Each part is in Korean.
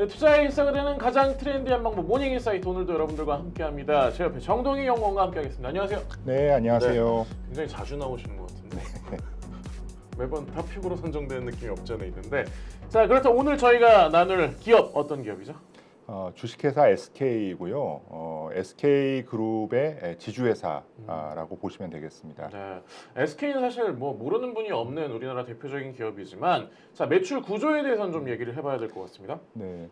네, 투자의 일상을 되는 가장 트렌디한 방법 모닝인사이트 오늘도 여러분들과 함께합니다. 제 옆에 정동희 연구원과 함께하겠습니다. 안녕하세요. 네, 안녕하세요. 굉장히 자주 나오시는 것 같은데 매번 탑픽으로 선정되는 느낌이 없지 않아 있는데 자 그렇다면 오늘 저희가 나눌 기업 어떤 기업이죠? 주식회사 SK이고요. SK그룹의 지주회사라고 보시면 되겠습니다. 네, SK는 사실 뭐 모르는 분이 없는 우리나라 대표적인 기업이지만 자 매출 구조에 대해서는 좀 얘기를 해봐야 될 것 같습니다. 네,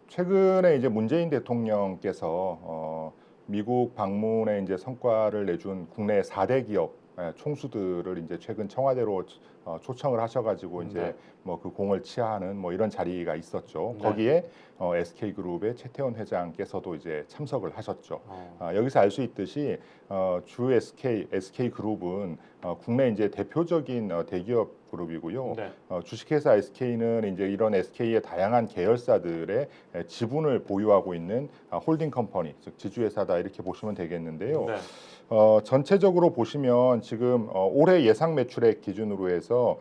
최근에 이제 문재인 대통령께서 미국 방문에 이제 성과를 내준 국내 4대 기업 총수들을 이제 최근 청와대로 초청을 하셔가지고 이제 뭐 그 공을 치하하는 뭐 이런 자리가 있었죠. 네. 거기에 SK그룹의 최태원 회장께서도 이제 참석을 하셨죠. 여기서 알 수 있듯이 주 SK그룹은 국내 이제 대표적인 대기업 그룹이고요. 네. 주식회사 SK는 이제 이런 SK의 다양한 계열사들의 지분을 보유하고 있는 홀딩 컴퍼니, 즉 지주회사다 이렇게 보시면 되겠는데요. 네. 전체적으로 보시면 지금 올해 예상 매출액 기준으로 해서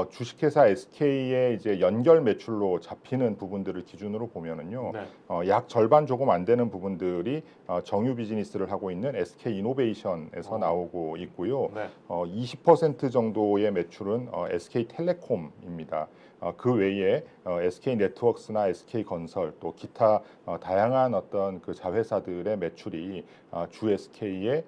주식회사 SK의 이제 연결 매출로 잡히는 부분들을 기준으로 보면은요, 네. 약 절반 조금 안 되는 부분들이 정유 비즈니스를 하고 있는 SK 이노베이션에서 나오고 있고요. 네. 20% 정도의 매출은 SK텔레콤입니다. 그 외에 SK 네트워크스나 SK 건설 또 기타 다양한 어떤 그 자회사들의 매출이 주 SK의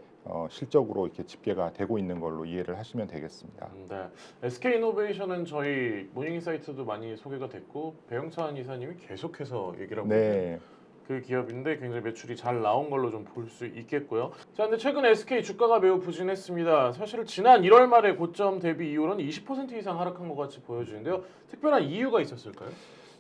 실적으로 이렇게 집계가 되고 있는 걸로 이해를 하시면 되겠습니다. 네. SK이노베이션은 저희 모닝인사이트도 많이 소개가 됐고 배영찬 이사님이 계속해서 얘기를 하고 있는 네. 그 기업인데 굉장히 매출이 잘 나온 걸로 좀 볼 수 있겠고요. 자, 근데 최근 SK 주가가 매우 부진했습니다. 사실 지난 1월 말에 고점 대비 이후로는 20% 이상 하락한 것 같이 보여지는데요. 특별한 이유가 있었을까요?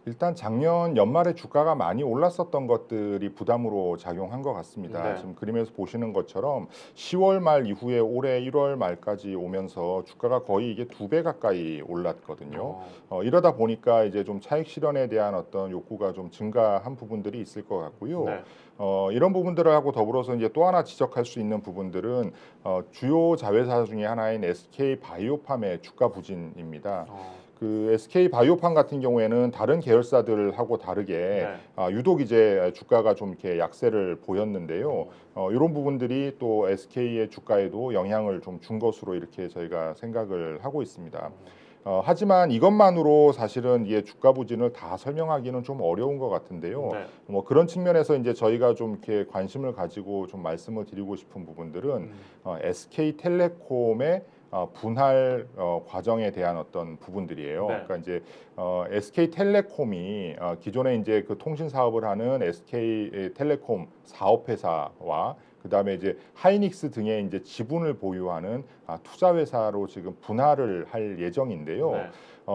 일단 작년 연말에 주가가 많이 올랐었던 것들이 부담으로 작용한 것 같습니다. 네. 지금 그림에서 보시는 것처럼 10월 말 이후에 올해 1월 말까지 오면서 주가가 거의 이게 2배 가까이 올랐거든요. 이러다 보니까 이제 좀 차익 실현에 대한 어떤 욕구가 좀 증가한 부분들이 있을 것 같고요. 네. 이런 부분들하고 더불어서 이제 또 하나 지적할 수 있는 부분들은 주요 자회사 중에 하나인 SK 바이오팜의 주가 부진입니다. 그 SK 바이오팜 같은 경우에는 다른 계열사들하고 다르게 유독 이제 주가가 좀 이렇게 약세를 보였는데요. 이런 부분들이 또 SK의 주가에도 영향을 좀 준 것으로 이렇게 저희가 생각을 하고 있습니다. 하지만 이것만으로 사실은 이게 주가 부진을 다 설명하기는 좀 어려운 것 같은데요. 네. 뭐 그런 측면에서 이제 저희가 좀 이렇게 관심을 가지고 좀 말씀을 드리고 싶은 부분들은 SK텔레콤의 분할 과정에 대한 어떤 부분들이에요. 네. 그러니까 이제 SK텔레콤이 기존에 이제 그 통신 사업을 하는 SK텔레콤 사업회사와 그다음에 이제 하이닉스 등의 이제 지분을 보유하는 투자 회사로 지금 분할을 할 예정인데요. 네.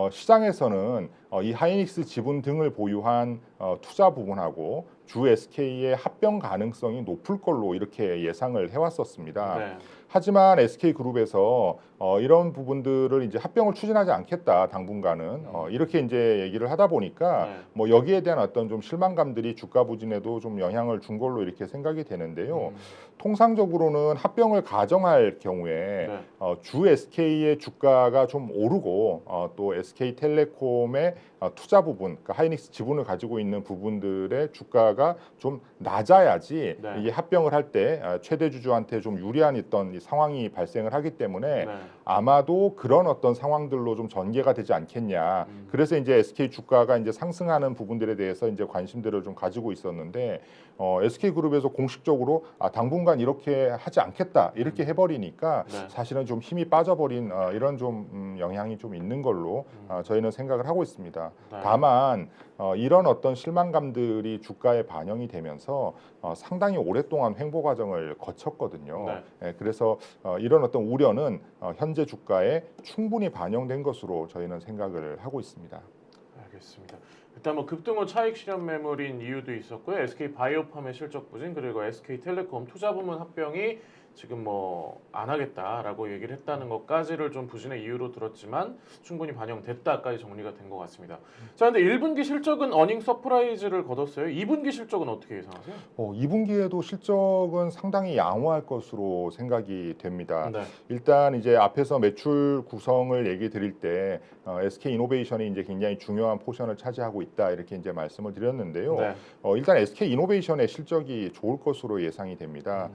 시장에서는 이 하이닉스 지분 등을 보유한 투자 부분하고 주 SK의 합병 가능성이 높을 걸로 이렇게 예상을 해왔었습니다. 네. 하지만 SK그룹에서 이런 부분들을 이제 합병을 추진하지 않겠다 당분간은 이렇게 이제 얘기를 하다 보니까 네. 뭐 여기에 대한 어떤 좀 실망감들이 주가 부진에도 좀 영향을 준 걸로 이렇게 생각이 되는데요. 통상적으로는 합병을 가정할 경우에 네. 주 SK의 주가가 좀 오르고 또 SK텔레콤의 투자 부분, 그러니까 하이닉스 지분을 가지고 있는 부분들의 주가가 좀 낮아야지 네. 이게 합병을 할 때 최대 주주한테 좀 유리한 어떤 상황이 발생을 하기 때문에 네. 아마도 그런 어떤 상황들로 좀 전개가 되지 않겠냐. 그래서 이제 SK 주가가 이제 상승하는 부분들에 대해서 이제 관심들을 좀 가지고 있었는데 SK그룹에서 공식적으로 당분간 이렇게 하지 않겠다 이렇게 해버리니까 네. 사실은 좀 힘이 빠져버린 이런 좀 영향이 좀 있는 걸로 저희는 생각을 하고 있습니다. 네. 다만 이런 어떤 실망감들이 주가에 반영이 되면서 상당히 오랫동안 횡보 과정을 거쳤거든요. 네. 그래서 이런 어떤 우려는 현재 주가에 충분히 반영된 것으로 저희는 생각을 하고 있습니다. 알겠습니다. 일단 뭐 급등후 차익 실현 매물인 이유도 있었고요. SK 바이오팜의 실적 부진 그리고 SK텔레콤 투자 부문 합병이 지금 뭐 안 하겠다라고 얘기를 했다는 것까지를 좀 부진의 이유로 들었지만 충분히 반영됐다까지 정리가 된 것 같습니다. 자, 근데 1분기 실적은 어닝 서프라이즈를 거뒀어요. 2분기 실적은 어떻게 예상하세요? 2분기에도 실적은 상당히 양호할 것으로 생각이 됩니다. 네. 일단 이제 앞에서 매출 구성을 얘기 드릴 때 SK 이노베이션이 이제 굉장히 중요한 포션을 차지하고 있다 이렇게 이제 말씀을 드렸는데요. 네. 일단 SK 이노베이션의 실적이 좋을 것으로 예상이 됩니다.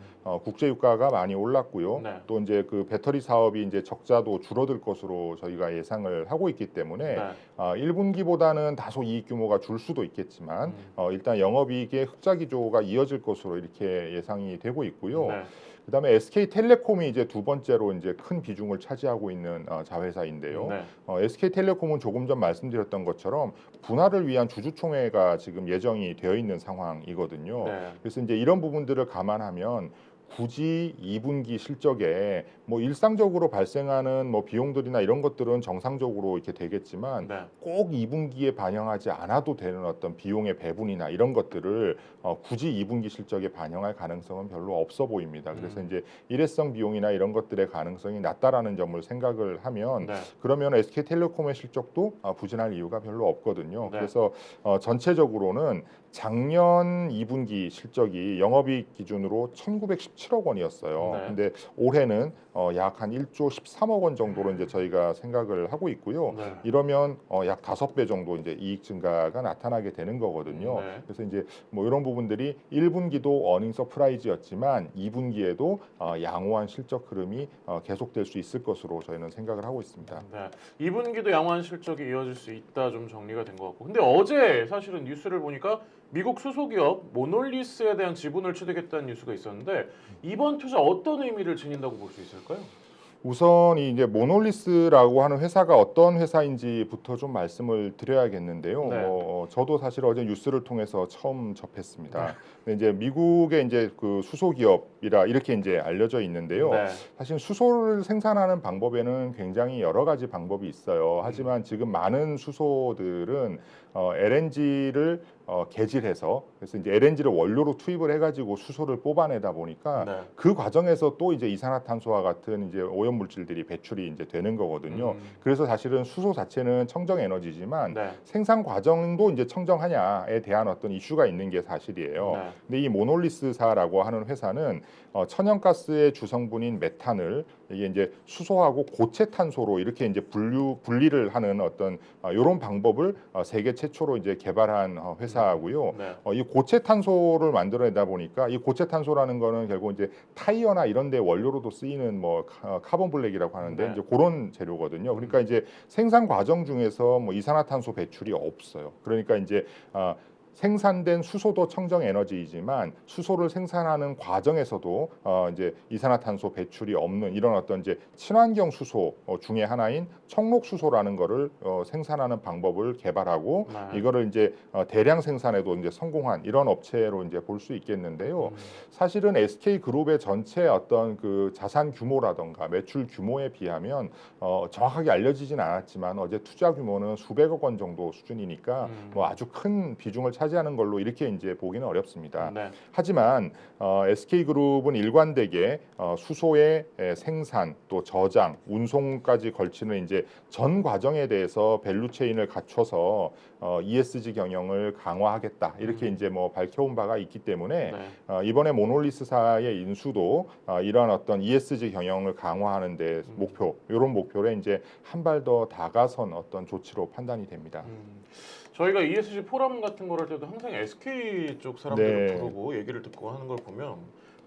국제 유가가 많이 올랐고요. 네. 또 이제 그 배터리 사업이 이제 적자도 줄어들 것으로 저희가 예상을 하고 있기 때문에 네. 1분기보다는 다소 이익 규모가 줄 수도 있겠지만 일단 영업이익의 흑자 기조가 이어질 것으로 이렇게 예상이 되고 있고요. 네. 그다음에 SK텔레콤이 이제 두 번째로 이제 큰 비중을 차지하고 있는 자회사인데요. 네. SK텔레콤은 조금 전 말씀드렸던 것처럼 분할을 위한 주주총회가 지금 예정이 되어 있는 상황이거든요. 네. 그래서 이제 이런 부분들을 감안하면 굳이 2분기 실적에 뭐 일상적으로 발생하는 뭐 비용들이나 이런 것들은 정상적으로 이렇게 되겠지만 네. 꼭 2분기에 반영하지 않아도 되는 어떤 비용의 배분이나 이런 것들을 굳이 2분기 실적에 반영할 가능성은 별로 없어 보입니다. 그래서 이제 일회성 비용이나 이런 것들의 가능성이 낮다라는 점을 생각을 하면 네. 그러면 SK텔레콤의 실적도 부진할 이유가 별로 없거든요. 네. 그래서 전체적으로는 작년 2분기 실적이 영업이익 기준으로 1,917억 원이었어요. 네. 근데 올해는 약 한 1조 13억 원 정도로 이제 저희가 생각을 하고 있고요. 네. 이러면 약 5배 정도 이제 이익 증가가 나타나게 되는 거거든요. 네. 그래서 이제 뭐 이런 부분들이 1분기도 어닝 서프라이즈였지만 2분기에도 양호한 실적 흐름이 계속될 수 있을 것으로 저희는 생각을 하고 있습니다. 네. 2분기도 양호한 실적이 이어질 수 있다 좀 정리가 된 것 같고. 근데 어제 사실은 뉴스를 보니까 미국 수소기업 모놀리스에 대한 지분을 취득했다는 뉴스가 있었는데 이번 투자 어떤 의미를 지닌다고 볼 수 있을까요? 우선 이제 모놀리스라고 하는 회사가 어떤 회사인지부터 좀 말씀을 드려야겠는데요. 네. 저도 사실 어제 뉴스를 통해서 처음 접했습니다. 근데 이제 미국의 이제 그 수소 기업이라 이렇게 이제 알려져 있는데요. 네. 사실 수소를 생산하는 방법에는 굉장히 여러 가지 방법이 있어요. 하지만 지금 많은 수소들은 LNG를 개질해서 그래서 이제 LNG를 원료로 투입을 해가지고 수소를 뽑아내다 보니까 네. 그 과정에서 또 이제 이산화탄소와 같은 이제 오염 물질들이 배출이 이제 되는 거거든요. 그래서 사실은 수소 자체는 청정 에너지지만 네. 생산 과정도 이제 청정하냐에 대한 어떤 이슈가 있는 게 사실이에요. 네. 근데 이 모놀리스사라고 하는 회사는 천연가스의 주성분인 메탄을 이게 이제 수소하고 고체탄소로 이렇게 이제 분리를 하는 어떤 이런 방법을 세계 최초로 이제 개발한 회사고요. 네. 이 고체탄소를 만들어내다 보니까 이 고체탄소라는 거는 결국 이제 타이어나 이런 데 원료로도 쓰이는 뭐 카본 블랙이라고 하는데 네. 이제 그런 재료거든요. 그러니까 이제 생산 과정 중에서 뭐 이산화탄소 배출이 없어요. 그러니까 이제 생산된 수소도 청정 에너지이지만 수소를 생산하는 과정에서도 이제 이산화탄소 배출이 없는 이런 어떤 이제 친환경 수소 중에 하나인 청록 수소라는 거를 생산하는 방법을 개발하고 네. 이거를 이제 대량 생산에도 이제 성공한 이런 업체로 이제 볼 수 있겠는데요. 사실은 SK 그룹의 전체 어떤 그 자산 규모라던가 매출 규모에 비하면 정확하게 알려지진 않았지만 어제 투자 규모는 수백억 원 정도 수준이니까 뭐 아주 큰 비중을 차지하는 걸로 이렇게 이제 보기는 어렵습니다. 네. 하지만 SK그룹은 일관되게 수소의 생산 또 저장, 운송까지 걸치는 이제 전 과정에 대해서 밸류체인을 갖춰서 ESG 경영을 강화하겠다 이렇게 이제 뭐 밝혀온 바가 있기 때문에 네. 이번에 모놀리스사의 인수도 이러한 어떤 ESG 경영을 강화하는 데 목표 이런 목표에 이제 한 발 더 다가선 어떤 조치로 판단이 됩니다. 저희가 ESG 포럼 같은 걸 할 때도 항상 SK 쪽 사람들을 네. 부르고 얘기를 듣고 하는 걸 보면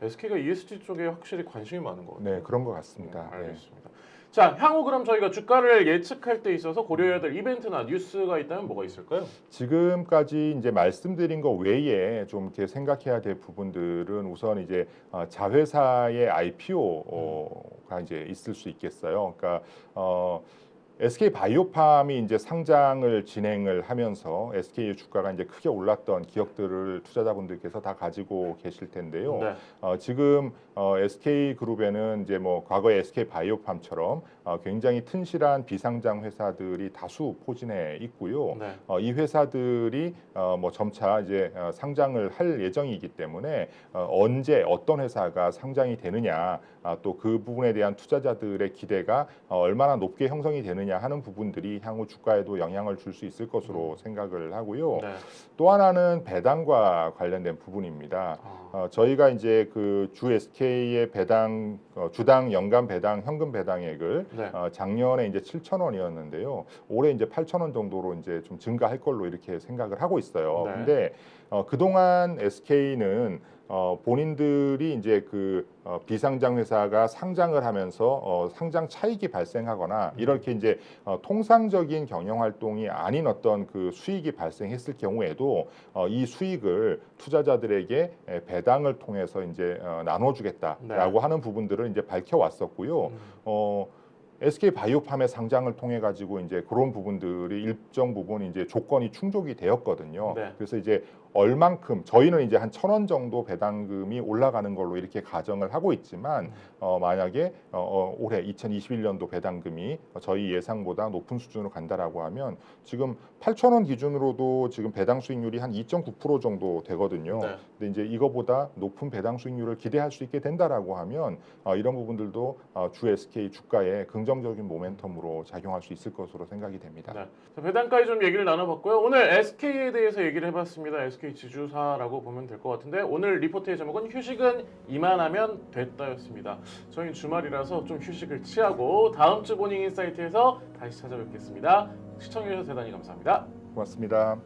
SK가 ESG 쪽에 확실히 관심이 많은 것 같아요. 네, 그런 것 같습니다. 네. 알겠습니다. 자, 향후 그럼 저희가 주가를 예측할 때 있어서 고려해야 될 이벤트나 뉴스가 있다면 뭐가 있을까요? 지금까지 이제 말씀드린 것 외에 좀 이렇게 생각해야 될 부분들은 우선 이제 자회사의 IPO가 이제 있을 수 있겠어요. 그러니까 SK 바이오팜이 이제 상장을 진행을 하면서 SK의 주가가 이제 크게 올랐던 기억들을 투자자분들께서 다 가지고 계실 텐데요. 네. 지금 SK 그룹에는 이제 뭐 과거의 SK 바이오팜처럼 굉장히 튼실한 비상장 회사들이 다수 포진해 있고요. 네. 이 회사들이 뭐 점차 이제 상장을 할 예정이기 때문에 언제 어떤 회사가 상장이 되느냐, 또 그 부분에 대한 투자자들의 기대가 얼마나 높게 형성이 되느냐 하는 부분들이 향후 주가에도 영향을 줄 수 있을 것으로 생각을 하고요. 네. 또 하나는 배당과 관련된 부분입니다. 저희가 이제 그 주 SK의 배당 주당 연간 배당 현금 배당액을 네. 작년에 이제 7,000원이었는데요. 올해 이제 8,000원 정도로 이제 좀 증가할 걸로 이렇게 생각을 하고 있어요. 네. 근데 그동안 SK는 본인들이 이제 그 비상장 회사가 상장을 하면서 상장 차익이 발생하거나 이렇게 이제 통상적인 경영 활동이 아닌 어떤 그 수익이 발생했을 경우에도 이 수익을 투자자들에게 배당을 통해서 이제 나눠주겠다라고 하는 부분들을 이제 밝혀왔었고요. SK 바이오팜의 상장을 통해 가지고 이제 그런 부분들이 일정 부분 이제 조건이 충족이 되었거든요. 네. 그래서 이제 얼만큼 저희는 이제 한 1,000원 정도 배당금이 올라가는 걸로 이렇게 가정을 하고 있지만 만약에 올해 2021년도 배당금이 저희 예상보다 높은 수준으로 간다라고 하면 지금 8,000원 기준으로도 지금 배당 수익률이 한 2.9% 정도 되거든요. 네. 근데 이제 이거보다 높은 배당 수익률을 기대할 수 있게 된다라고 하면 이런 부분들도 주 SK 주가에 긍정적인 모멘텀으로 작용할 수 있을 것으로 생각이 됩니다. 네. 자, 배당까지 좀 얘기를 나눠봤고요. 오늘 SK에 대해서 얘기를 해봤습니다. SK 지주사라고 보면 될 것 같은데 오늘 리포트의 제목은 휴식은 이만하면 됐다였습니다. 저희는 주말이라서 좀 휴식을 취하고 다음 주 모닝 인사이트에서 다시 찾아뵙겠습니다. 시청해주셔서 대단히 감사합니다. 고맙습니다.